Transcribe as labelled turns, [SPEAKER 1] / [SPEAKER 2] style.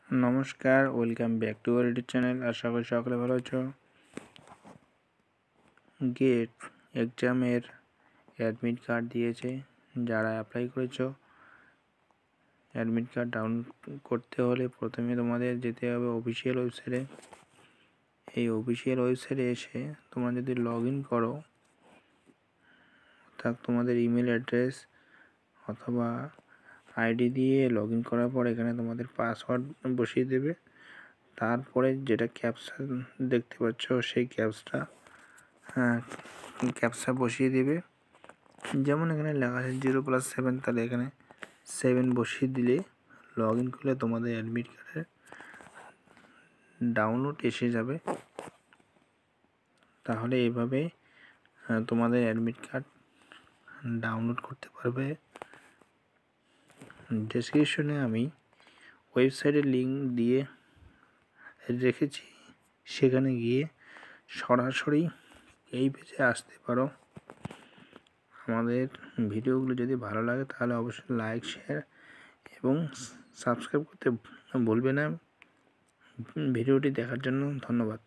[SPEAKER 1] নমস্কার, welcome back to our YouTube channel. আশা করি সকলে ভালো আছো। গেট এক্সামের অ্যাডমিট কার্ড দিয়েছে। যারা অ্যাপ্লাই করেছো, অ্যাডমিট কার্ড ডাউনলোড করতে হলে প্রথমে তোমাদের যেতে হবে অফিসিয়াল ওয়েবসাইটে। এই অফিসিয়াল ওয়েবসাইটে এসে তোমরা যদি লগ ইন করো, তা তোমাদের ইমেল অ্যাড্রেস অথবা আইডি দিয়ে লগ ইন করার পর এখানে তোমাদের পাসওয়ার্ড বসিয়ে দেবে। তারপরে যেটা ক্যাপচা দেখতে পাচ্ছ, সেই ক্যাপচা বসিয়ে দেবে। যেমন এখানে লেখা আছে 0+7, তাহলে এখানে 7 বসিয়ে দিলে লগ ইন করলে তোমাদের অ্যাডমিট কার্ডের ডাউনলোড এসে যাবে। তাহলে এইভাবে তোমাদের অ্যাডমিট কার্ড ডাউনলোড করতে পারবে। ডেসক্রিপশনে আমি ওয়েবসাইটের লিঙ্ক দিয়ে রেখেছি, সেখানে গিয়ে সরাসরি এই পেজে আসতে পারো। আমাদের ভিডিওগুলো যদি ভালো লাগে তাহলে অবশ্যই লাইক, শেয়ার এবং সাবস্ক্রাইব করতে ভুলবে না। ভিডিওটি দেখার জন্য ধন্যবাদ।